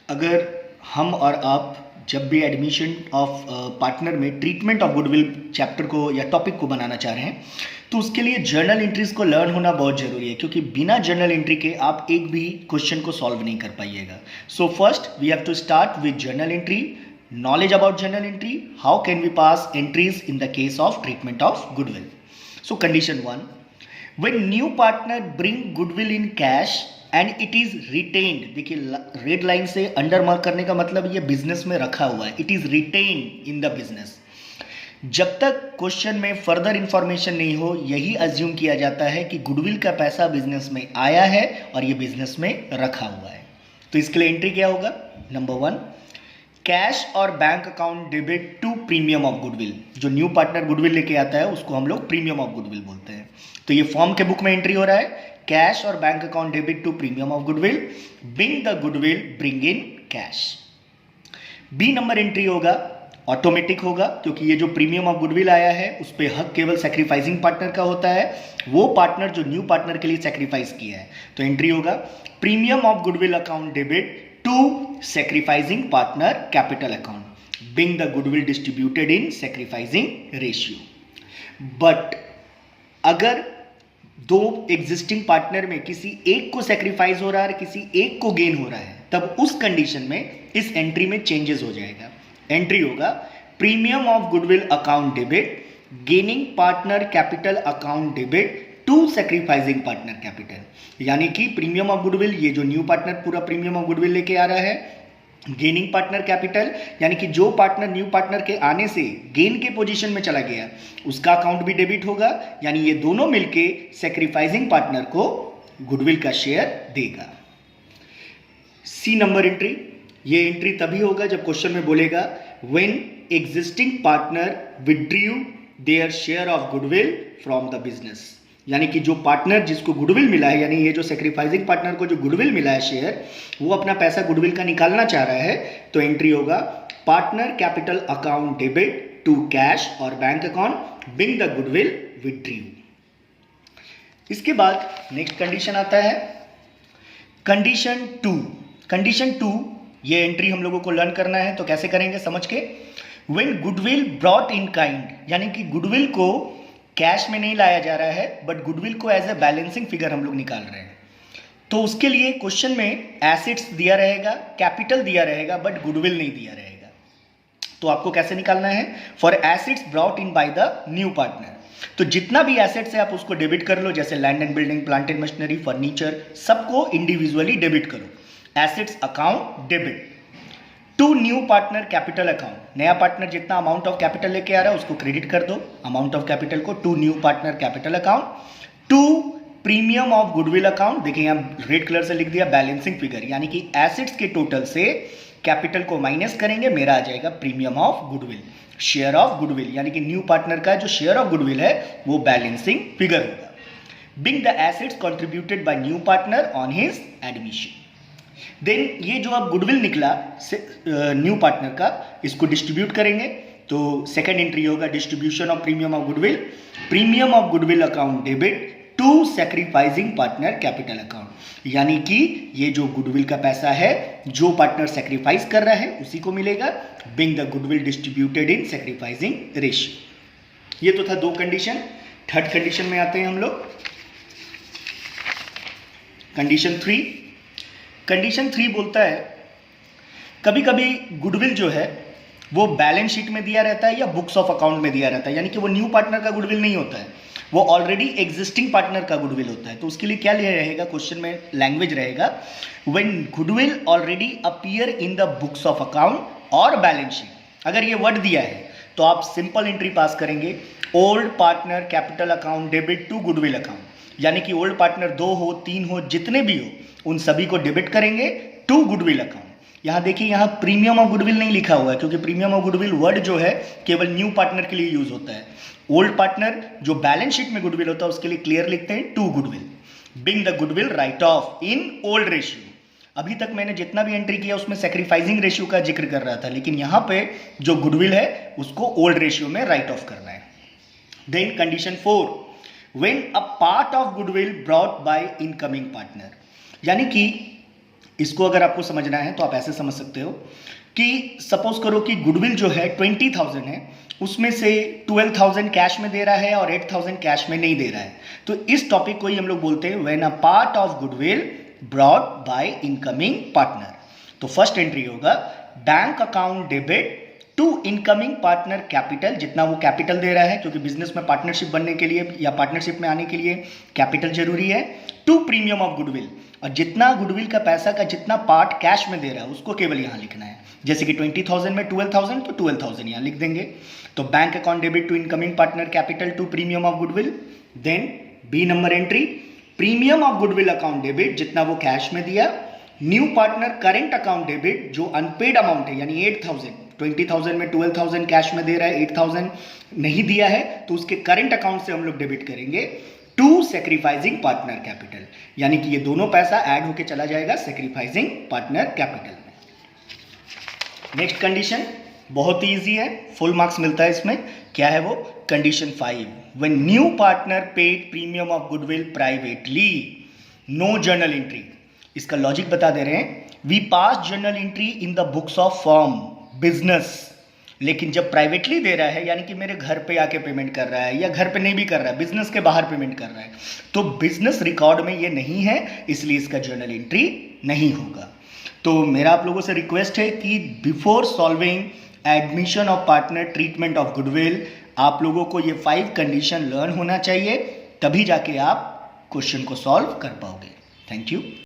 अगर हम और आप जब भी एडमिशन ऑफ पार्टनर में ट्रीटमेंट ऑफ गुडविल चैप्टर को या टॉपिक को बनाना चाह रहे हैं तो उसके लिए जर्नल एंट्रीज को लर्न होना बहुत ज़रूरी है, क्योंकि बिना जर्नल एंट्री के आप एक भी क्वेश्चन को सॉल्व नहीं कर पाइएगा. So first we have to start with journal entry. Knowledge about journal entry. How can we pass entries in the case of treatment of goodwill? So condition 1, when new partner bring goodwill in cash and it is retained. देखिए red line से under mark करने का मतलब ये business में रखा हुआ है. It is retained in the business. जब तक क्वेश्चन में फर्दर इंफॉर्मेशन नहीं हो, यही अज्यूम किया जाता है कि गुडविल का पैसा बिजनेस में आया है और ये बिजनेस में रखा हुआ है. तो इसके लिए एंट्री क्या होगा? नंबर 1, कैश और bank account debit to premium of goodwill. जो न्यू पार्टनर गुडविल लेके आता है उसको हम लोग प्रीमियम ऑफ गुडविल बोलते हैं. तो ये फॉर्म के बुक में एंट्री हो रहा है, कैश और bank account debit to premium of goodwill, being the goodwill bring in cash. B number entry होगा, ऑटोमेटिक होगा, क्योंकि ये जो प्रीमियम ऑफ गुडविल आया है उस पर हक केवल सेक्रीफाइसिंग पार्टनर का होता है, वो पार्टनर जो न्यू पार्टनर के लिए सेक्रीफाइस किया है. तो एंट्री होगा premium of goodwill account debit to sacrificing partner capital account, being the goodwill distributed in sacrificing ratio. But अगर दो एग्जिस्टिंग पार्टनर में किसी एक को सेक्रीफाइस हो रहा है, किसी एक को गेन हो रहा है, तब उस कंडीशन में इस एंट्री में चेंजेस हो जाएगा. एंट्री होगा premium of goodwill account debit, gaining partner capital account debit to sacrificing partner capital. यानी कि प्रीमियम ऑफ गुडविल, ये जो न्यू पार्टनर पूरा प्रीमियम ऑफ गुडविल लेके आ रहा है, गेनिंग पार्टनर कैपिटल यानी कि जो पार्टनर न्यू पार्टनर के आने से गेन के पोजीशन में चला गया उसका अकाउंट भी डेबिट होगा. यानी ये दोनों मिलके सेक्रीफाइसिंग पार्टनर को गुडविल का शेयर देगा. सी नंबर एंट्री, ये एंट्री तभी होगा जब क्वेश्चन में बोलेगा when existing partner withdrew their share of goodwill from the business. यानी कि जो पार्टनर जिसको गुडविल मिला है, यानी ये जो सेक्रीफाइसिंग पार्टनर को जो गुडविल मिला है शेयर, वो अपना पैसा गुडविल का निकालना चाह रहा है, तो एंट्री होगा partner capital account debit to cash और bank account, being the goodwill withdrew. इसके बाद नेक्स्ट कंडीशन आता है कंडीशन 2. कंडीशन 2 ये एंट्री हम लोगों को लर्न करना है, तो कैसे करेंगे समझ के. When goodwill brought in kind, यानी कि गुडविल को कैश में नहीं लाया जा रहा है बट गुडविल को एज ए बैलेंसिंग फिगर हम लोग निकाल रहे हैं. तो उसके लिए क्वेश्चन में एसेट्स दिया रहेगा, कैपिटल दिया रहेगा, बट गुडविल नहीं दिया रहेगा. तो आपको कैसे निकालना है? For assets brought in by the new partner, तो जितना भी एसेट्स है आप उसको डेबिट कर लो. जैसे land and building, plant and machinery, furniture, सबको इंडिविजुअली डेबिट करो. Assets account debit to new partner capital account. नया पार्टनर जितना अमाउंट ऑफ कैपिटल लेके आ रहा है उसको क्रेडिट कर दो, अमाउंट ऑफ कैपिटल को, to new partner capital account. To premium of goodwill account, देखिए यहां रेड कलर से लिख दिया बैलेंसिंग फिगर, यानी कि एसेट्स के टोटल से कैपिटल को माइनस करेंगे, मेरा आ जाएगा premium of goodwill, share of goodwill, यानी कि न्यू पार्टनर का जो शेयर ऑफ गुडविल है वो बैलेंसिंग फिगर होगा. Being the assets contributed by new partner on his admission. Then ये जो अब गुडविल निकला न्यू पार्टनर का, इसको डिस्ट्रीब्यूट करेंगे. तो सेकंड एंट्री होगा distribution of premium of goodwill, premium of goodwill account debit to sacrificing partner capital account. यानी कि ये जो गुडविल का पैसा है जो पार्टनर सेक्रीफाइस कर रहा है उसी को मिलेगा. Bing the goodwill distributed in sacrificing ratio. ये तो था 2 कंडीशन. थर्ड कंडीशन में आते हैं हम लोग. कंडीशन 3. कंडीशन 3 बोलता है कभी कभी गुडविल जो है वो बैलेंस शीट में दिया रहता है या बुक्स ऑफ अकाउंट में दिया रहता है, यानी कि वो न्यू पार्टनर का गुडविल नहीं होता है, वो ऑलरेडी एग्जिस्टिंग पार्टनर का गुडविल होता है. तो उसके लिए क्या रहेगा क्वेश्चन में, लैंग्वेज रहेगा when goodwill already appear in the books of account और बैलेंस शीट. अगर ये वर्ड दिया है तो आप सिंपल एंट्री पास करेंगे old partner capital account debit to goodwill account. यानी कि ओल्ड पार्टनर 2 हो 3 हो जितने भी हो उन सभी को डेबिट करेंगे टू गुडविल अकाउंट. यहां देखिए यहां प्रीमियम ऑफ गुडविल नहीं लिखा हुआ है, क्योंकि प्रीमियम ऑफ गुडविल वर्ड जो है केवल न्यू पार्टनर के लिए यूज होता है. ओल्ड पार्टनर जो बैलेंस शीट में गुडविल होता है उसके लिए क्लियर लिखते हैं to goodwill. Being the goodwill write off in old ratio. अभी तक मैंने जितना भी एंट्री किया उसमें सेक्रीफाइसिंग रेशियो का जिक्र कर रहा था, लेकिन यहां पे जो गुडविल है उसको ओल्ड रेशियो में राइट ऑफ करना है. Then condition 4, when a part of goodwill brought by incoming partner. यानी कि इसको अगर आपको समझना है तो आप ऐसे समझ सकते हो कि सपोज करो कि गुडविल जो है 20,000 है, उसमें से 12,000 कैश में दे रहा है और 8,000 कैश में नहीं दे रहा है। तो इस टॉपिक को ही हम लोग बोलते हैं when a part of goodwill brought by incoming partner. तो फर्स्ट एंट्री होगा bank account debit to incoming partner capital, जितना वो कैपिटल दे रहा है, क्योंकि बिजनेस में पार्टनरशिप बनने के लिए या पार्टनरशिप में आने के लिए कैपिटल जरूरी है, टू प्रीमियम ऑफ गुडविल, और जितना गुडविल का पैसा का जितना पार्ट कैश में दे रहा है उसको केवल यहाँ लिखना है। जैसे कि 20,000 में 12,000 तो 12,000 यहाँ लिख देंगे। तो bank account debit to incoming partner capital to premium of goodwill. Then B number entry, premium of goodwill account debit, जितना वो कैश में दिया, new partner current account debit, जो अनपेड अमाउंट है यानी 8,000, 20,000 में 12,000 कैश में दे रहा है, 8,000 नहीं दिया है, तो उसके करेंट अकाउंट से हम लोग डेबिट करेंगे टू सेक्रीफाइसिंग पार्टनर कैपिटल, यानी कि ये दोनों पैसा ऐड होके चला जाएगा सेक्रीफाइसिंग पार्टनर कैपिटल में। नेक्स्ट कंडीशन बहुत ही इजी है, फुल मार्क्स मिलता है इसमें। क्या है वो? Condition 5, when new partner paid premium of goodwill privately, no journal entry. इसका लॉजिक बता दे रहे हैं, we pass journal entry in the books of firm business, लेकिन जब प्राइवेटली दे रहा है यानी कि मेरे घर पे आके पेमेंट कर रहा है या घर पे नहीं भी कर रहा है, बिजनेस के बाहर पेमेंट कर रहा है, तो बिजनेस रिकॉर्ड में ये नहीं है, इसलिए इसका जर्नल एंट्री नहीं होगा। तो मेरा आप लोगों से रिक्वेस्ट है कि before solving admission of partner treatment of goodwill, आप लोगों को ये 5 कंडीशन लर्न होना चाहिए, तभी जाके आप क्वेश्चन को सॉल्व कर पाओगे। Thank you.